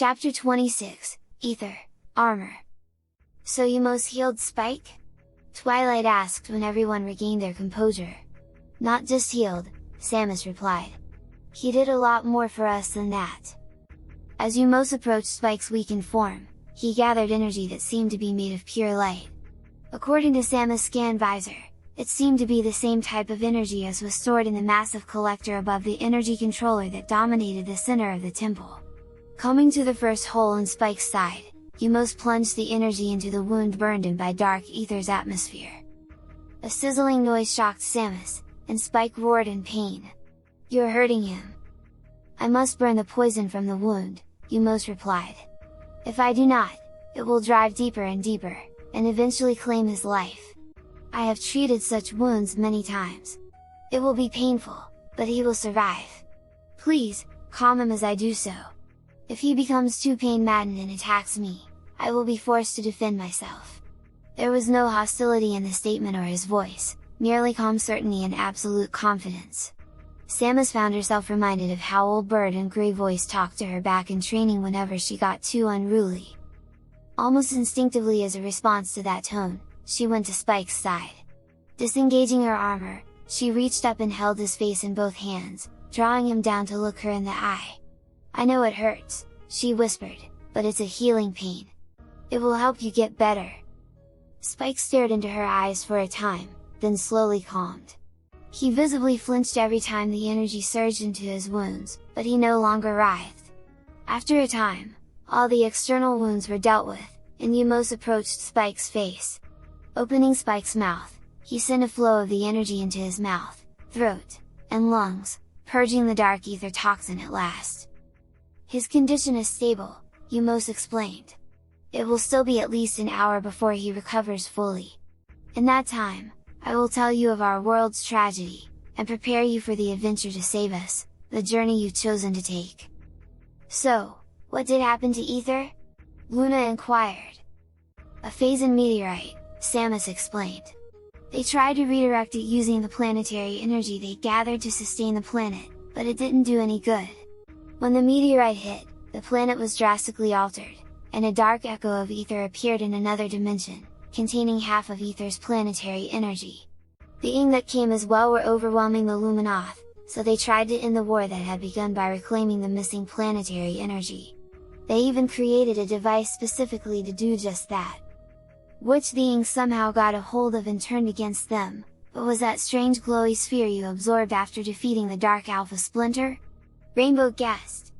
Chapter 26, Aether, Armor. So you most healed Spike? Twilight asked when everyone regained their composure. Not just healed, Samus replied. He did a lot more for us than that. As Umos approached Spike's weakened form, he gathered energy that seemed to be made of pure light. According to Samus' scan visor, it seemed to be the same type of energy as was stored in the massive collector above the energy controller that dominated the center of the temple. Coming to the first hole in Spike's side, Umos plunged the energy into the wound burned in by dark Aether's atmosphere. A sizzling noise shocked Samus, and Spike roared in pain. You're hurting him. I must burn the poison from the wound, Umos replied. If I do not, it will drive deeper and deeper, and eventually claim his life. I have treated such wounds many times. It will be painful, but he will survive. Please, calm him as I do so. If he becomes too pain-maddened and attacks me, I will be forced to defend myself. There was no hostility in the statement or his voice, merely calm certainty and absolute confidence. Samus found herself reminded of how Old Bird and Grey Voice talked to her back in training whenever she got too unruly. Almost instinctively as a response to that tone, she went to Spike's side. Disengaging her armor, she reached up and held his face in both hands, drawing him down to look her in the eye. I know it hurts, she whispered, but it's a healing pain. It will help you get better. Spike stared into her eyes for a time, then slowly calmed. He visibly flinched every time the energy surged into his wounds, but he no longer writhed. After a time, all the external wounds were dealt with, and Umos approached Spike's face. Opening Spike's mouth, he sent a flow of the energy into his mouth, throat, and lungs, purging the dark Aether toxin at last. His condition is stable, Umos explained. It will still be at least an hour before he recovers fully. In that time, I will tell you of our world's tragedy, and prepare you for the adventure to save us, the journey you've chosen to take. So, what did happen to Aether? Luna inquired. A Phazon meteorite, Samus explained. They tried to redirect it using the planetary energy they gathered to sustain the planet, but it didn't do any good. When the meteorite hit, the planet was drastically altered, and a dark echo of Aether appeared in another dimension, containing half of Aether's planetary energy. The Ing that came as well were overwhelming the Luminoth, so they tried to end the war that had begun by reclaiming the missing planetary energy. They even created a device specifically to do just that. Which the Ing somehow got a hold of and turned against them, but was that strange glowy sphere you absorbed after defeating the Dark Alpha Splinter? Rainbow guessed.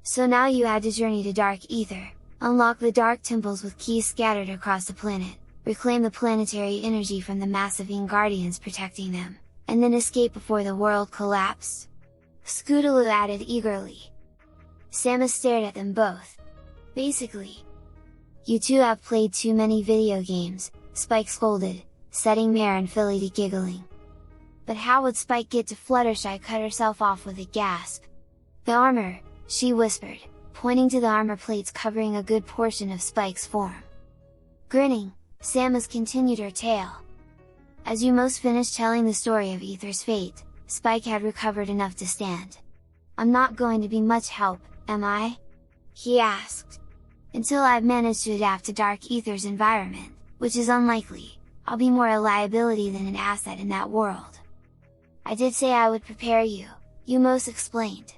So now you had to journey to Dark Aether, unlock the Dark Temples with keys scattered across the planet, reclaim the planetary energy from the massive Ing Guardians protecting them, and then escape before the world collapsed? Scootaloo added eagerly. Samus stared at them both. Basically. You two have played too many video games, Spike scolded, setting Mare and Philly to giggling. But how would Spike get to Fluttershy? Cut herself off with a gasp. The armor, she whispered, pointing to the armor plates covering a good portion of Spike's form. Grinning, Samus continued her tale. As Umos finished telling the story of Aether's fate, Spike had recovered enough to stand. I'm not going to be much help, am I? He asked. Until I've managed to adapt to Dark Aether's environment, which is unlikely, I'll be more a liability than an asset in that world. I did say I would prepare you, Umos explained.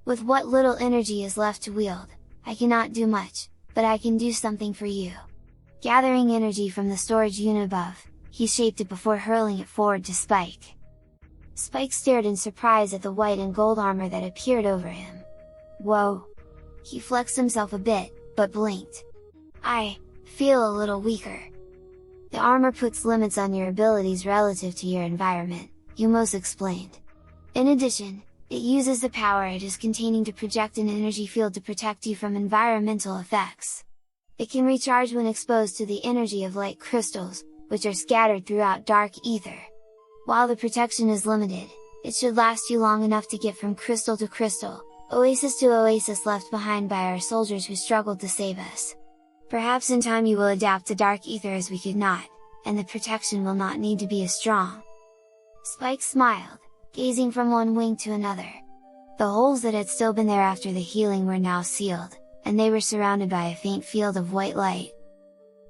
With what little energy is left to wield, I cannot do much, but I can do something for you. Gathering energy from the storage unit above, he shaped it before hurling it forward to Spike. Spike stared in surprise at the white and gold armor that appeared over him. Whoa! He flexed himself a bit, but blinked. I feel a little weaker. The armor puts limits on your abilities relative to your environment, Umos explained. In addition, it uses the power it is containing to project an energy field to protect you from environmental effects. It can recharge when exposed to the energy of light crystals, which are scattered throughout Dark Aether. While the protection is limited, it should last you long enough to get from crystal to crystal, oasis to oasis left behind by our soldiers who struggled to save us. Perhaps in time you will adapt to Dark Aether as we could not, and the protection will not need to be as strong. Spike smiled, gazing from one wing to another. The holes that had still been there after the healing were now sealed, and they were surrounded by a faint field of white light.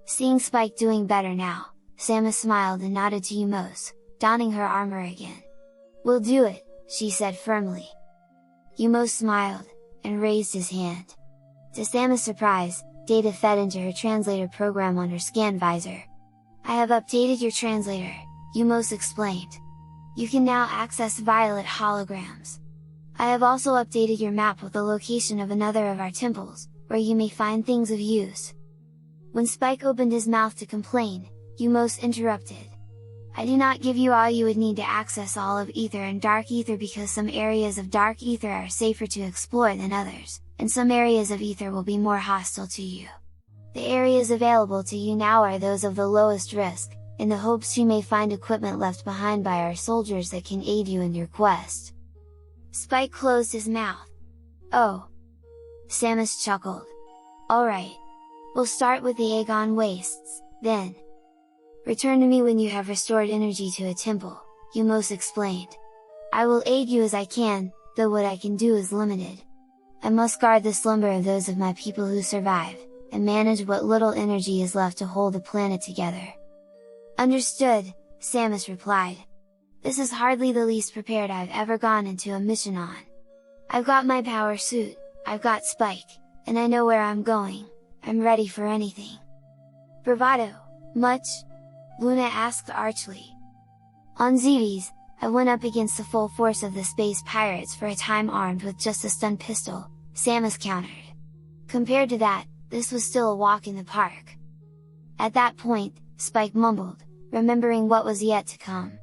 Seeing Spike doing better now, Samus smiled and nodded to Umos, donning her armor again. "We'll do it," she said firmly. Umos smiled, and raised his hand. To Samus' surprise, data fed into her translator program on her scan visor. "I have updated your translator," Umos explained. "You can now access violet holograms. I have also updated your map with the location of another of our temples, where you may find things of use." When Spike opened his mouth to complain, Umos interrupted. "I do not give you all you would need to access all of Aether and Dark Aether because some areas of Dark Aether are safer to explore than others, and some areas of Aether will be more hostile to you. The areas available to you now are those of the lowest risk, in the hopes you may find equipment left behind by our soldiers that can aid you in your quest." Spike closed his mouth. "Oh!" Samus chuckled. "Alright! We'll start with the Aegon Wastes, then. Return to me when you have restored energy to a temple," Umos explained. "I will aid you as I can, though what I can do is limited. I must guard the slumber of those of my people who survive, and manage what little energy is left to hold the planet together." "Understood," Samus replied. "This is hardly the least prepared I've ever gone into a mission on. I've got my power suit, I've got Spike, and I know where I'm going. I'm ready for anything." "Bravado, much?" Luna asked archly. "On Zetes, I went up against the full force of the space pirates for a time armed with just a stun pistol," Samus countered. "Compared to that, this was still a walk in the park." At that point, Spike mumbled, remembering what was yet to come.